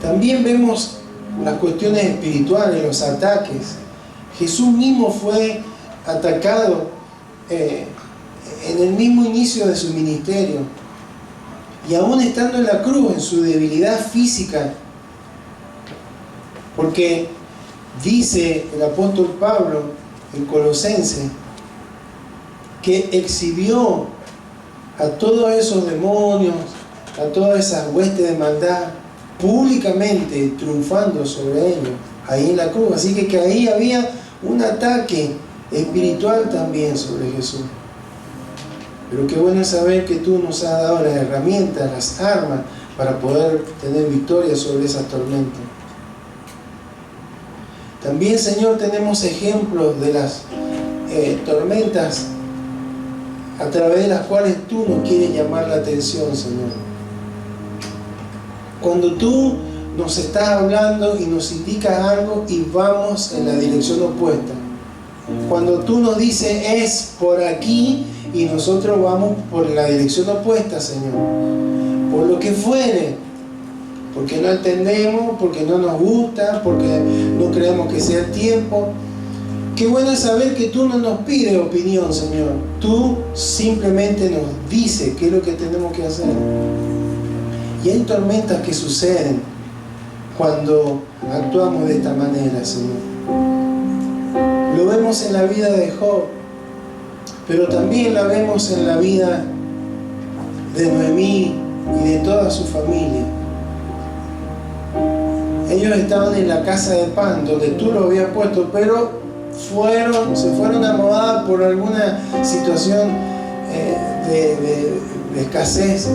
También vemos las cuestiones espirituales, los ataques. Jesús mismo fue atacado en el mismo inicio de su ministerio. Y aún estando en la cruz, en su debilidad física, porque dice el apóstol Pablo en Colosenses que exhibió a todos esos demonios, a todas esas huestes de maldad, públicamente triunfando sobre ellos, ahí en la cruz. Así que ahí había un ataque espiritual también sobre Jesús. Pero qué bueno es saber que tú nos has dado las herramientas, las armas, para poder tener victoria sobre esas tormentas. También, Señor, tenemos ejemplos de las tormentas a través de las cuales tú nos quieres llamar la atención, Señor. Cuando tú nos estás hablando y nos indicas algo y vamos en la dirección opuesta. Cuando tú nos dices es por aquí y nosotros vamos por la dirección opuesta, Señor. Por lo que fuere. Porque no entendemos, porque no nos gusta, porque no creemos que sea el tiempo. Qué bueno es saber que tú no nos pides opinión, Señor. Tú simplemente nos dices qué es lo que tenemos que hacer. Y hay tormentas que suceden cuando actuamos de esta manera, Señor. Lo vemos en la vida de Job, pero también la vemos en la vida de Noemí y de toda su familia. Ellos estaban en la casa de pan, donde tú lo habías puesto, pero se fueron acomodados por alguna situación de escasez.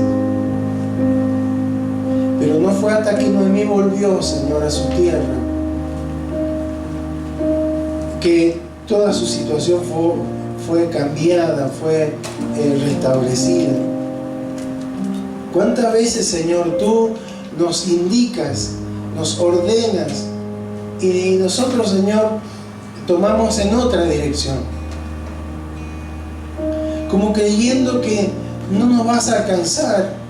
Pero no fue hasta que Noemí volvió, Señor, a su tierra, que toda su situación fue cambiada, fue restablecida. ¿Cuántas veces, Señor, tú nos indicas, nos ordenas y nosotros, Señor, tomamos en otra dirección? Como creyendo que no nos vas a alcanzar.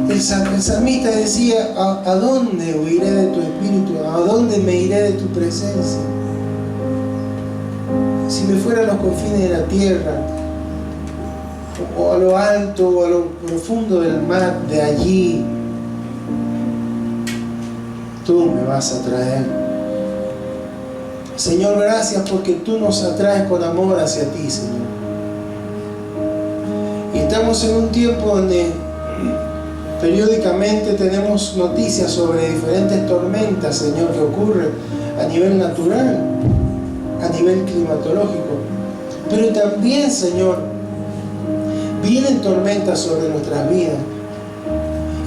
El salmista decía, ¿a dónde huiré de tu espíritu? ¿A dónde me iré de tu presencia? Si me fuera a los confines de la tierra, o a lo alto, o a lo profundo del mar, de allí, tú me vas a traer. Señor, gracias porque tú nos atraes con amor hacia ti, Señor. Y estamos en un tiempo donde periódicamente tenemos noticias sobre diferentes tormentas, Señor, que ocurren a nivel natural, a nivel climatológico. Pero también, Señor, vienen tormentas sobre nuestras vidas.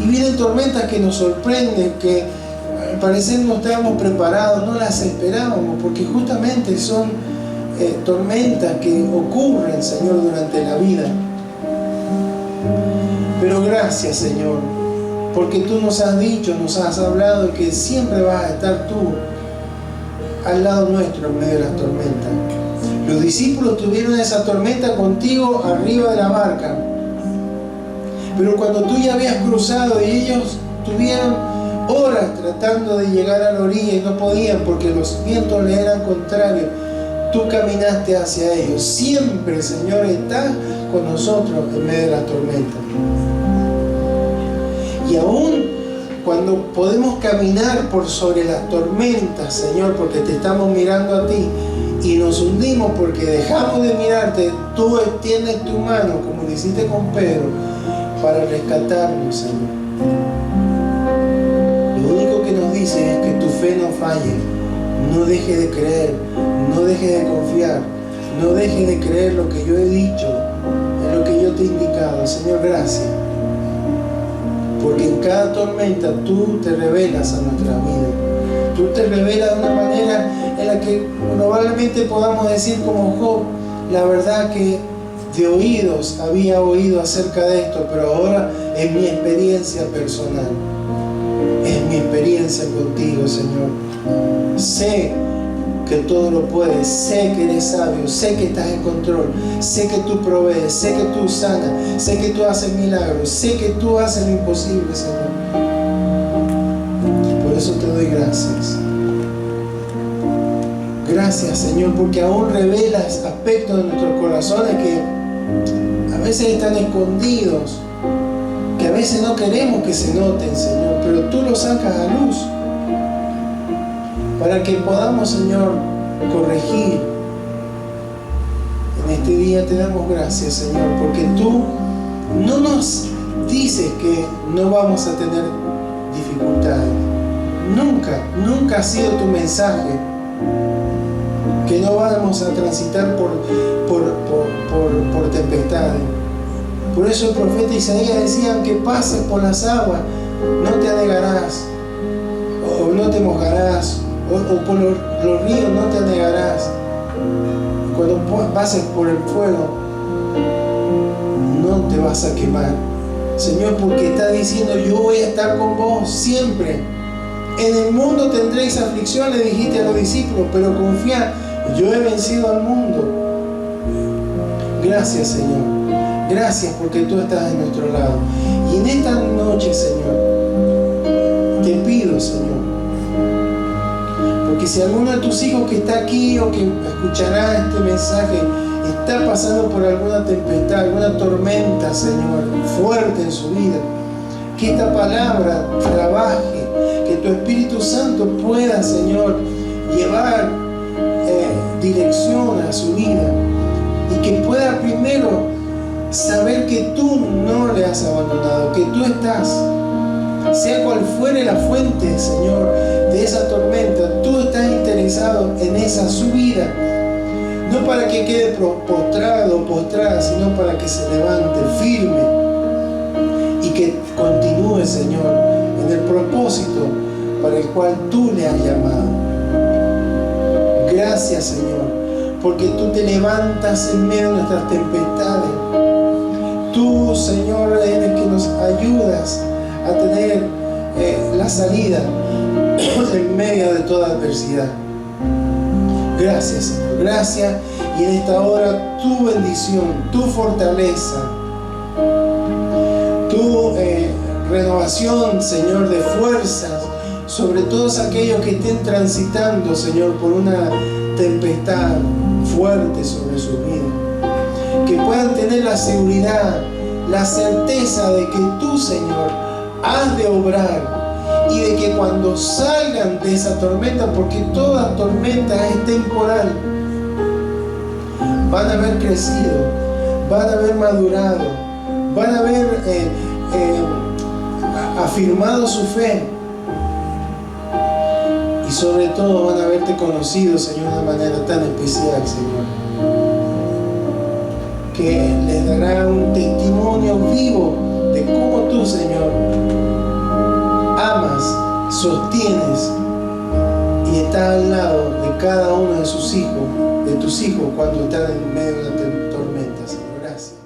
Y vienen tormentas que nos sorprenden, que al parecer no estábamos preparados, no las esperábamos, porque justamente son tormentas que ocurren, Señor, durante la vida. Pero gracias, Señor, porque tú nos has dicho, nos has hablado que siempre vas a estar tú al lado nuestro en medio de las tormentas. Los discípulos tuvieron esa tormenta contigo arriba de la barca, pero cuando tú ya habías cruzado y ellos tuvieron horas tratando de llegar a la orilla y no podían porque los vientos les eran contrarios, tú caminaste hacia ellos. Siempre, Señor, estás con nosotros en medio de las tormentas. Y aún cuando podemos caminar por sobre las tormentas, Señor, porque te estamos mirando a ti y nos hundimos porque dejamos de mirarte, tú extiendes tu mano, como lo hiciste con Pedro, para rescatarnos, Señor. Lo único que nos dice es que tu fe no falle. No dejes de creer, no dejes de confiar, no dejes de creer lo que yo he dicho, en lo que yo te he indicado. Señor, gracias, Porque en cada tormenta tú te revelas a nuestra vida. Tú te revelas de una manera en la que probablemente podamos decir como Job, la verdad que de oídos había oído acerca de esto, pero ahora es mi experiencia personal. Es mi experiencia contigo, Señor. Sé que todo lo puedes, sé que eres sabio, sé que estás en control, sé que tú provees, sé que tú sanas, sé que tú haces milagros, sé que tú haces lo imposible, Señor. Por eso te doy gracias. Gracias, Señor, porque aún revelas aspectos de nuestros corazones que a veces están escondidos, que a veces no queremos que se noten, Señor, pero tú los sacas a luz para que podamos, Señor, corregir. En este día te damos gracias, Señor, porque tú no nos dices que no vamos a tener dificultades. Nunca ha sido tu mensaje que no vamos a transitar por tempestades. Por eso el profeta Isaías decía, aunque pases por las aguas, no te anegarás, o no te mojarás, o por los ríos no te anegarás. Cuando pases por el fuego, no te vas a quemar. Señor, porque está diciendo, yo voy a estar con vos siempre. En el mundo tendréis aflicción, le dijiste a los discípulos, pero confiad, yo he vencido al mundo. Gracias, Señor. Gracias porque tú estás de nuestro lado. Y en esta noche, Señor, te pido, Señor, porque si alguno de tus hijos que está aquí o que escuchará este mensaje está pasando por alguna tempestad, alguna tormenta, Señor, fuerte en su vida, que esta palabra trabaje, que tu Espíritu Santo pueda, Señor, llevar dirección a su vida y que pueda primero saber que tú no le has abandonado, que tú estás, sea cual fuere la fuente, Señor, de esa tormenta, tú estás interesado en esa subida, no para que quede postrado o postrada, sino para que se levante firme y que continúe, Señor, en el propósito para el cual tú le has llamado. Gracias, Señor, porque tú te levantas en medio de nuestras tempestades. Tú, Señor, eres que nos ayudas a tener la salida en medio de toda adversidad. Gracias, Señor. Gracias. Y en esta hora tu bendición, tu fortaleza, tu renovación, Señor, de fuerzas sobre todos aquellos que estén transitando, Señor, por una tempestad fuerte sobre su vida. Que puedan tener la seguridad, la certeza de que tú, Señor, has de obrar y de que cuando salgan de esa tormenta, porque toda tormenta es temporal, van a haber crecido, van a haber madurado, van a haber afirmado su fe y sobre todo van a haberte conocido, Señor, de una manera tan especial, Señor, que les dará un testimonio vivo de cómo tú, Señor, amas, sostienes y estás al lado de cada uno de sus hijos, de tus hijos, cuando están en medio de una tormenta, Señor. Gracias.